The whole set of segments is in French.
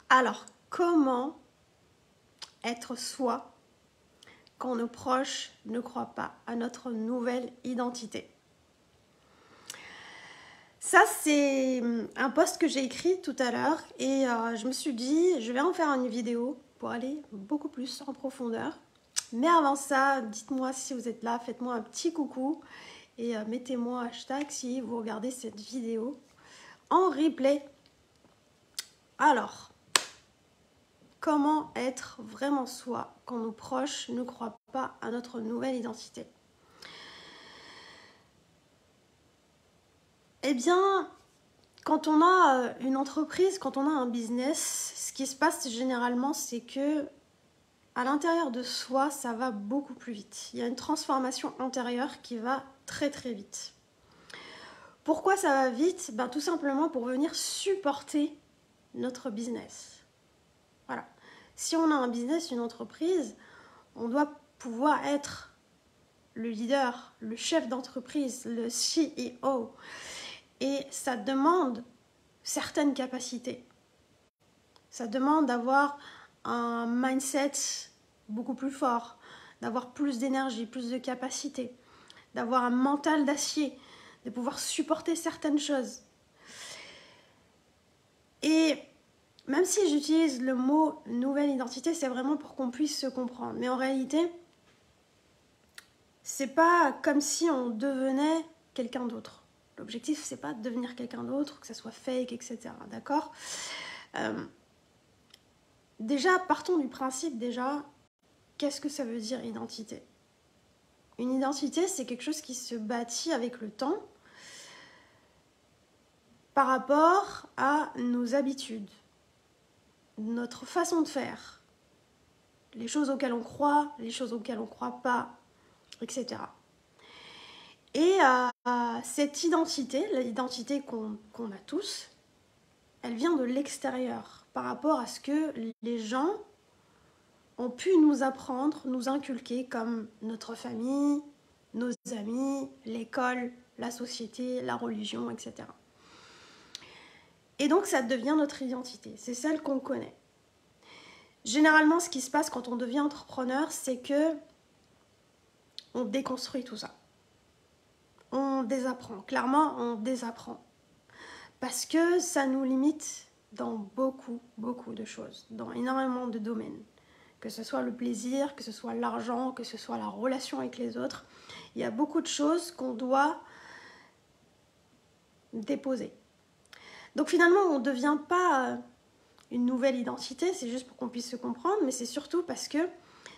Alors, comment être soi quand nos proches ne croient pas à notre nouvelle identité? Ça, c'est un post que j'ai écrit tout à l'heure et je me suis dit, je vais en faire une vidéo pour aller beaucoup plus en profondeur. Mais avant ça, dites-moi si vous êtes là, faites-moi un petit coucou et mettez-moi un hashtag si vous regardez cette vidéo en replay. Alors, comment être vraiment soi quand nos proches ne croient pas à notre nouvelle identité? Eh bien, quand on a une entreprise, quand on a un business, ce qui se passe généralement, c'est que à l'intérieur de soi, ça va beaucoup plus vite. Il y a une transformation intérieure qui va très très vite. Pourquoi ça va vite? Tout simplement pour venir supporter notre business. Voilà. Si on a un business, une entreprise, on doit pouvoir être le leader, le chef d'entreprise, le CEO. Et ça demande certaines capacités. Ça demande d'avoir un mindset beaucoup plus fort, d'avoir plus d'énergie, plus de capacité, d'avoir un mental d'acier, de pouvoir supporter certaines choses. Et même si j'utilise le mot nouvelle identité, c'est vraiment pour qu'on puisse se comprendre. Mais en réalité, c'est pas comme si on devenait quelqu'un d'autre. L'objectif, c'est pas de devenir quelqu'un d'autre, que ça soit fake, etc. D'accord ? Déjà, partons du principe, qu'est-ce que ça veut dire identité? Une identité, c'est quelque chose qui se bâtit avec le temps par rapport à nos habitudes, notre façon de faire, les choses auxquelles on croit, les choses auxquelles on ne croit pas, etc. Et cette identité, l'identité qu'on a tous, elle vient de l'extérieur par rapport à ce que les gens ont pu nous apprendre, nous inculquer comme notre famille, nos amis, l'école, la société, la religion, etc. Et donc ça devient notre identité, c'est celle qu'on connaît. Généralement, ce qui se passe quand on devient entrepreneur, c'est que on déconstruit tout ça. On désapprend, clairement on désapprend. Parce que ça nous limite dans beaucoup, beaucoup de choses, dans énormément de domaines. Que ce soit le plaisir, que ce soit l'argent, que ce soit la relation avec les autres. Il y a beaucoup de choses qu'on doit déposer. Donc finalement, on ne devient pas une nouvelle identité, c'est juste pour qu'on puisse se comprendre, mais c'est surtout parce que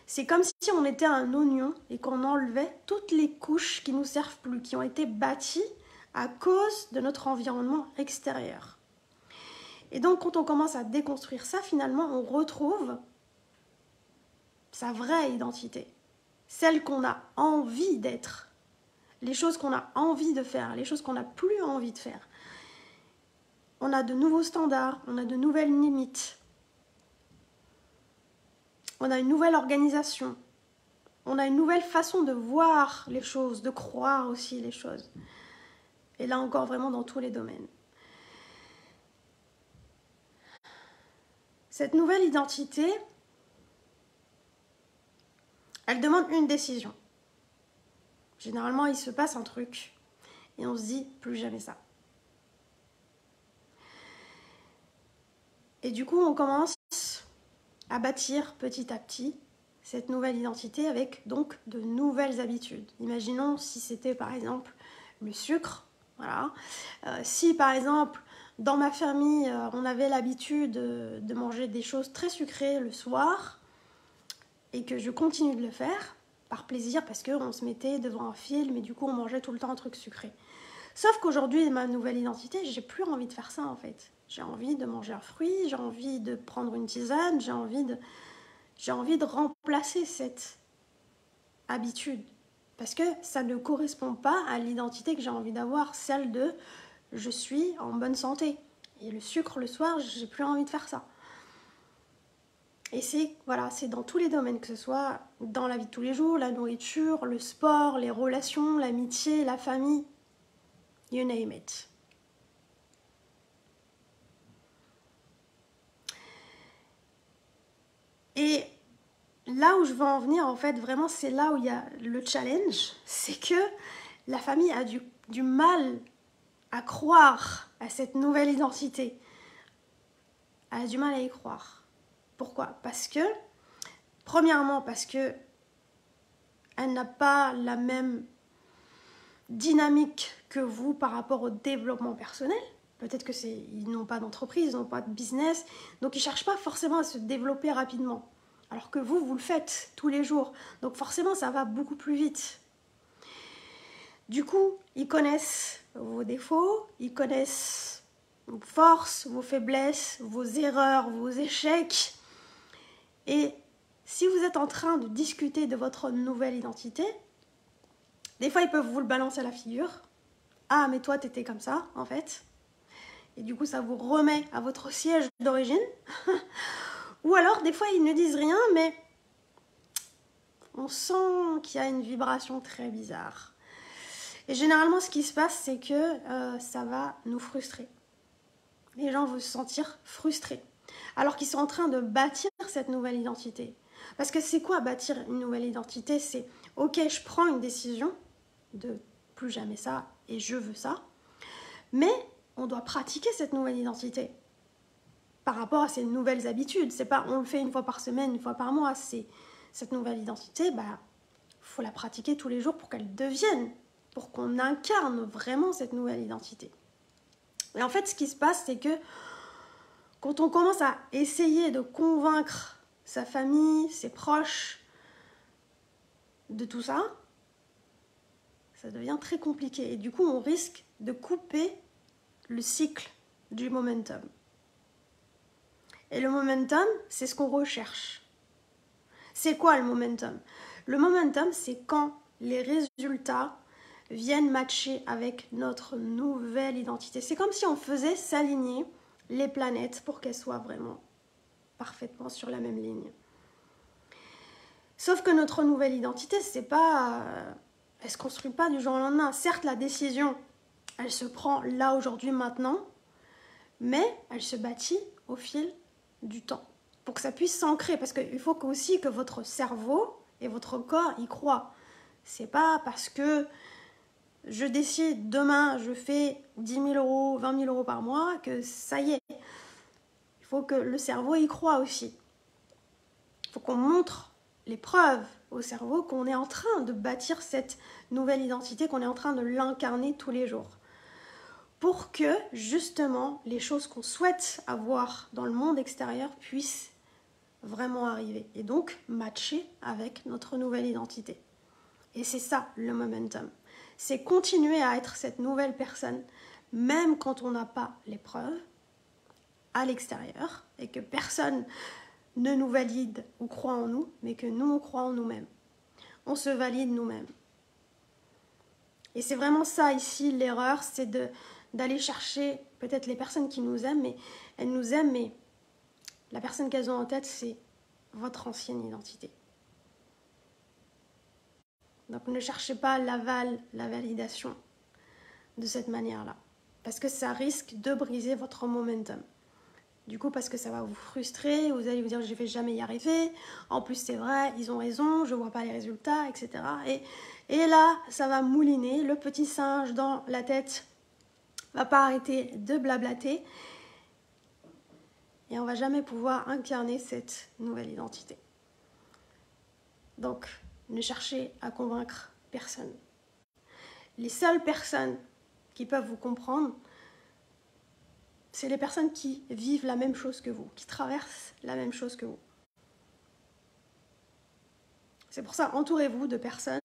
c'est comme si on était un oignon et qu'on enlevait toutes les couches qui ne nous servent plus, qui ont été bâties à cause de notre environnement extérieur. Et donc quand on commence à déconstruire ça, finalement, on retrouve sa vraie identité, celle qu'on a envie d'être, les choses qu'on a envie de faire, les choses qu'on n'a plus envie de faire. On a de nouveaux standards, on a de nouvelles limites, on a une nouvelle organisation, on a une nouvelle façon de voir les choses, de croire aussi les choses. Et là encore, vraiment dans tous les domaines. Cette nouvelle identité, elle demande une décision. Généralement, il se passe un truc et on se dit plus jamais ça. Et du coup, on commence à bâtir petit à petit cette nouvelle identité avec donc de nouvelles habitudes. Imaginons si c'était par exemple le sucre. Voilà. Si par exemple dans ma famille on avait l'habitude de manger des choses très sucrées le soir et que je continue de le faire par plaisir parce qu'on se mettait devant un film et du coup on mangeait tout le temps un truc sucré. Sauf qu'aujourd'hui, ma nouvelle identité, j'ai plus envie de faire ça en fait. J'ai envie de manger un fruit, j'ai envie de prendre une tisane, j'ai envie de remplacer cette habitude. Parce que ça ne correspond pas à l'identité que j'ai envie d'avoir, celle de je suis en bonne santé. Et le sucre le soir, j'ai plus envie de faire ça. Et c'est dans tous les domaines, que ce soit dans la vie de tous les jours, la nourriture, le sport, les relations, l'amitié, la famille. You name it. là où je veux en venir, en fait, vraiment, c'est là où il y a le challenge, c'est que la famille a du mal à croire à cette nouvelle identité. Elle a du mal à y croire. Pourquoi? Premièrement, parce que elle n'a pas la même dynamique que vous par rapport au développement personnel. Peut-être que ils n'ont pas d'entreprise, ils n'ont pas de business, donc ils ne cherchent pas forcément à se développer rapidement. Alors que vous le faites tous les jours. Donc forcément, ça va beaucoup plus vite. Du coup, ils connaissent vos défauts, ils connaissent vos forces, vos faiblesses, vos erreurs, vos échecs. Et si vous êtes en train de discuter de votre nouvelle identité, des fois, ils peuvent vous le balancer à la figure. Ah, mais toi, t'étais comme ça, en fait. Et du coup, ça vous remet à votre siège d'origine. Ou alors, des fois, ils ne disent rien, mais on sent qu'il y a une vibration très bizarre. Et généralement, ce qui se passe, c'est que ça va nous frustrer. Les gens vont se sentir frustrés. Alors qu'ils sont en train de bâtir cette nouvelle identité. Parce que c'est quoi bâtir une nouvelle identité? C'est, ok, je prends une décision de plus jamais ça et je veux ça. Mais on doit pratiquer cette nouvelle identité par rapport à ces nouvelles habitudes. C'est pas on le fait une fois par semaine, une fois par mois. C'est cette nouvelle identité, faut la pratiquer tous les jours pour qu'elle devienne, pour qu'on incarne vraiment cette nouvelle identité. Et en fait, ce qui se passe, c'est que quand on commence à essayer de convaincre sa famille, ses proches de tout ça, ça devient très compliqué. Et du coup, on risque de couper le cycle du momentum. Et le momentum, c'est ce qu'on recherche. C'est quoi le momentum? Le momentum, c'est quand les résultats viennent matcher avec notre nouvelle identité. C'est comme si on faisait s'aligner les planètes pour qu'elles soient vraiment parfaitement sur la même ligne. Sauf que notre nouvelle identité, elle se construit pas du jour au lendemain. Certes, la décision, elle se prend là, aujourd'hui, maintenant, mais elle se bâtit au fil du temps pour que ça puisse s'ancrer. Parce qu'il faut aussi que votre cerveau et votre corps y croient. C'est pas parce que je décide demain, je fais 10 000 euros, 20 000 euros par mois, que ça y est. Il faut que le cerveau y croit aussi. Il faut qu'on montre les preuves au cerveau qu'on est en train de bâtir cette nouvelle identité, qu'on est en train de l'incarner tous les jours. Pour que, justement, les choses qu'on souhaite avoir dans le monde extérieur puissent vraiment arriver. Et donc, matcher avec notre nouvelle identité. Et c'est ça, le momentum. C'est continuer à être cette nouvelle personne, même quand on n'a pas les preuves à l'extérieur et que personne ne nous valide ou croit en nous, mais que nous, on croit en nous-mêmes. On se valide nous-mêmes. Et c'est vraiment ça ici, l'erreur, c'est d'aller chercher peut-être les personnes qui nous aiment, mais elles nous aiment, mais la personne qu'elles ont en tête, c'est votre ancienne identité. Donc ne cherchez pas l'aval, la validation de cette manière-là. Parce que ça risque de briser votre momentum. Du coup, parce que ça va vous frustrer, vous allez vous dire je ne vais jamais y arriver, en plus c'est vrai, ils ont raison, je ne vois pas les résultats, etc. Et là, ça va mouliner, le petit singe dans la tête va pas arrêter de blablater et on va jamais pouvoir incarner cette nouvelle identité. Donc, ne cherchez à convaincre personne. Les seules personnes qui peuvent vous comprendre, c'est les personnes qui vivent la même chose que vous, qui traversent la même chose que vous. C'est pour ça, entourez-vous de personnes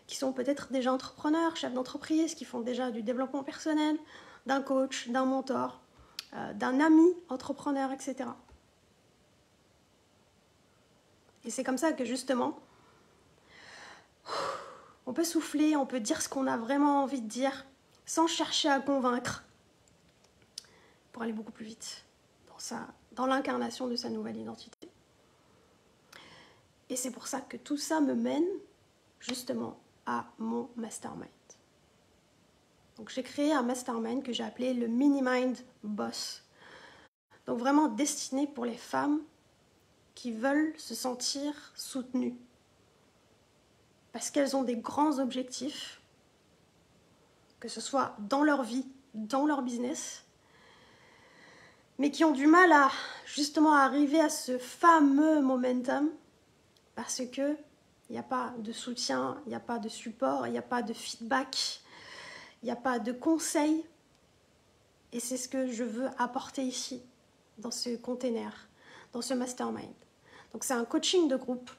qui sont peut-être déjà entrepreneurs, chefs d'entreprise, qui font déjà du développement personnel, d'un coach, d'un mentor, d'un ami entrepreneur, etc. Et c'est comme ça que justement, on peut souffler, on peut dire ce qu'on a vraiment envie de dire, sans chercher à convaincre, pour aller beaucoup plus vite dans l'incarnation de sa nouvelle identité. Et c'est pour ça que tout ça me mène justement à mon mastermind. Donc j'ai créé un mastermind que j'ai appelé le Mini Mind Boss. Donc vraiment destiné pour les femmes qui veulent se sentir soutenues. Parce qu'elles ont des grands objectifs, que ce soit dans leur vie, dans leur business, mais qui ont du mal à justement arriver à ce fameux momentum parce que il n'y a pas de soutien, il n'y a pas de support, il n'y a pas de feedback, il n'y a pas de conseils. Et c'est ce que je veux apporter ici, dans ce container, dans ce mastermind. Donc c'est un coaching de groupe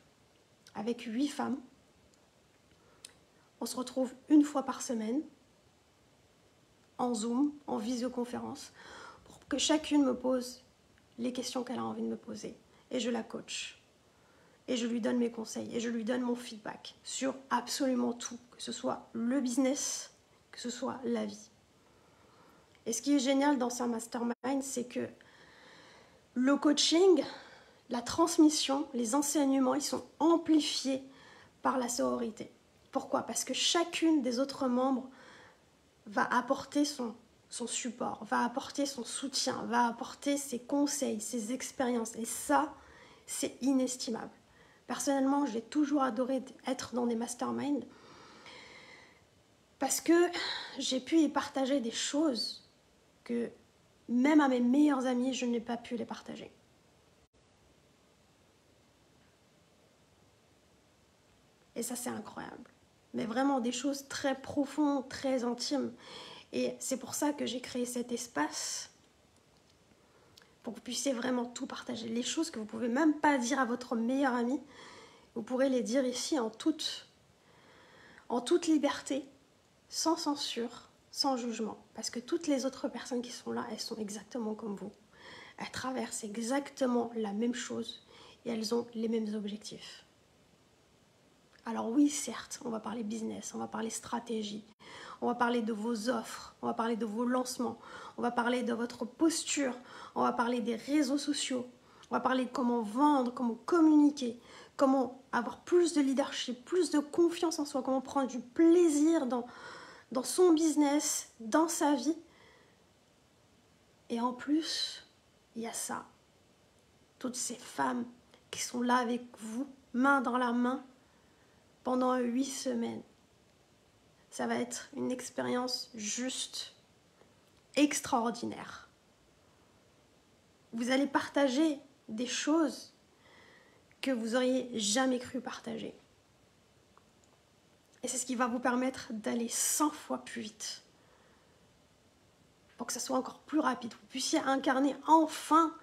avec 8 femmes. On se retrouve une fois par semaine, en Zoom, en visioconférence, pour que chacune me pose les questions qu'elle a envie de me poser. Et je la coach. Et je lui donne mes conseils. Et je lui donne mon feedback sur absolument tout. Que ce soit le business, que ce soit la vie. Et ce qui est génial dans ce mastermind, c'est que le coaching, la transmission, les enseignements, ils sont amplifiés par la sororité. Pourquoi? Parce que chacune des autres membres va apporter son support, va apporter son soutien, va apporter ses conseils, ses expériences. Et ça, c'est inestimable. Personnellement, j'ai toujours adoré être dans des masterminds parce que j'ai pu y partager des choses que même à mes meilleurs amis, je n'ai pas pu les partager. Et ça, c'est incroyable. Mais vraiment des choses très profondes, très intimes. Et c'est pour ça que j'ai créé cet espace pour que vous puissiez vraiment tout partager. Les choses que vous ne pouvez même pas dire à votre meilleur ami, vous pourrez les dire ici en toute liberté, sans censure, sans jugement. Parce que toutes les autres personnes qui sont là, elles sont exactement comme vous. Elles traversent exactement la même chose et elles ont les mêmes objectifs. Alors oui, certes, on va parler business, on va parler stratégie, on va parler de vos offres, on va parler de vos lancements, on va parler de votre posture, on va parler des réseaux sociaux, on va parler de comment vendre, comment communiquer, comment avoir plus de leadership, plus de confiance en soi, comment prendre du plaisir dans son business, dans sa vie. Et en plus, il y a ça. Toutes ces femmes qui sont là avec vous, main dans la main, pendant 8 semaines. Ça va être une expérience juste extraordinaire. Vous allez partager des choses que vous auriez jamais cru partager. Et c'est ce qui va vous permettre d'aller 100 fois plus vite. Pour que ça soit encore plus rapide. Vous puissiez incarner enfin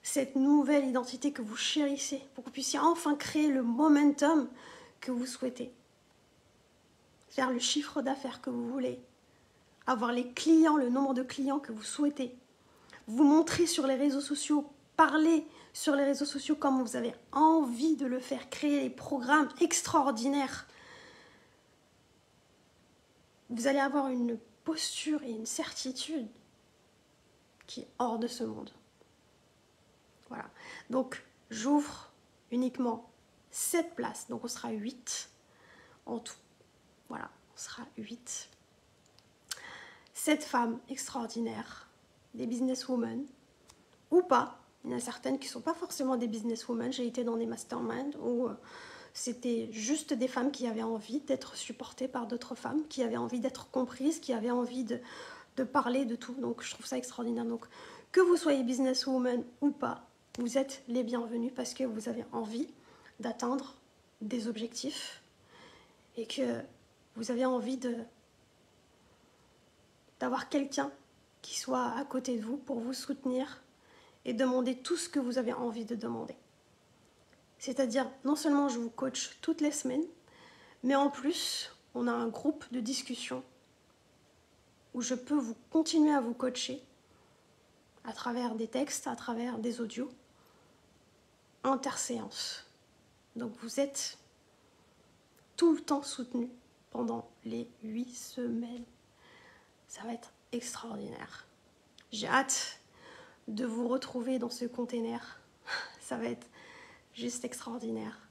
cette nouvelle identité que vous chérissez. Pour que vous puissiez enfin créer le momentum que vous souhaitez. Faire le chiffre d'affaires que vous voulez. Avoir les clients, le nombre de clients que vous souhaitez. Vous montrer sur les réseaux sociaux, parler sur les réseaux sociaux comme vous avez envie de le faire, créer des programmes extraordinaires. Vous allez avoir une posture et une certitude qui est hors de ce monde. Voilà. Donc, j'ouvre uniquement 7 places. Donc, on sera 8 en tout. Voilà, on sera 8. 7 femmes extraordinaires, des businesswomen ou pas. Il y en a certaines qui ne sont pas forcément des businesswomen. J'ai été dans des masterminds où c'était juste des femmes qui avaient envie d'être supportées par d'autres femmes, qui avaient envie d'être comprises, qui avaient envie de parler de tout. Donc, je trouve ça extraordinaire. Donc, que vous soyez businesswoman ou pas, vous êtes les bienvenus parce que vous avez envie d'atteindre des objectifs et que vous avez envie d'avoir quelqu'un qui soit à côté de vous pour vous soutenir et demander tout ce que vous avez envie de demander. C'est-à-dire, non seulement je vous coach toutes les semaines, mais en plus, on a un groupe de discussion où je peux vous continuer à vous coacher à travers des textes, à travers des audios, interséances. Donc vous êtes tout le temps soutenu pendant les 8 semaines. Ça va être extraordinaire. J'ai hâte de vous retrouver dans ce container. Ça va être juste extraordinaire.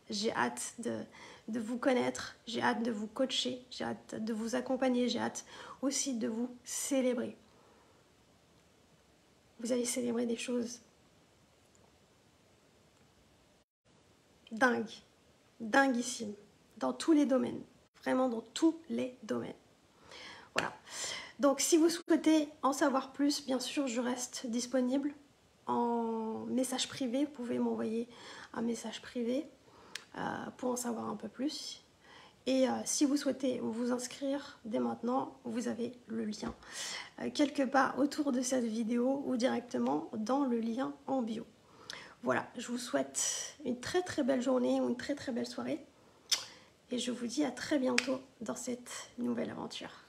J'ai hâte de vous connaître, j'ai hâte de vous coacher, j'ai hâte de vous accompagner, j'ai hâte aussi de vous célébrer. Vous allez célébrer des choses dingue, dinguissime, dans tous les domaines, vraiment dans tous les domaines. Voilà. Donc si vous souhaitez en savoir plus, bien sûr, je reste disponible en message privé. Vous pouvez m'envoyer un message privé pour en savoir un peu plus. Et si vous souhaitez vous inscrire dès maintenant, vous avez le lien quelque part autour de cette vidéo ou directement dans le lien en bio. Voilà, je vous souhaite une très très belle journée ou une très très belle soirée. Et je vous dis à très bientôt dans cette nouvelle aventure.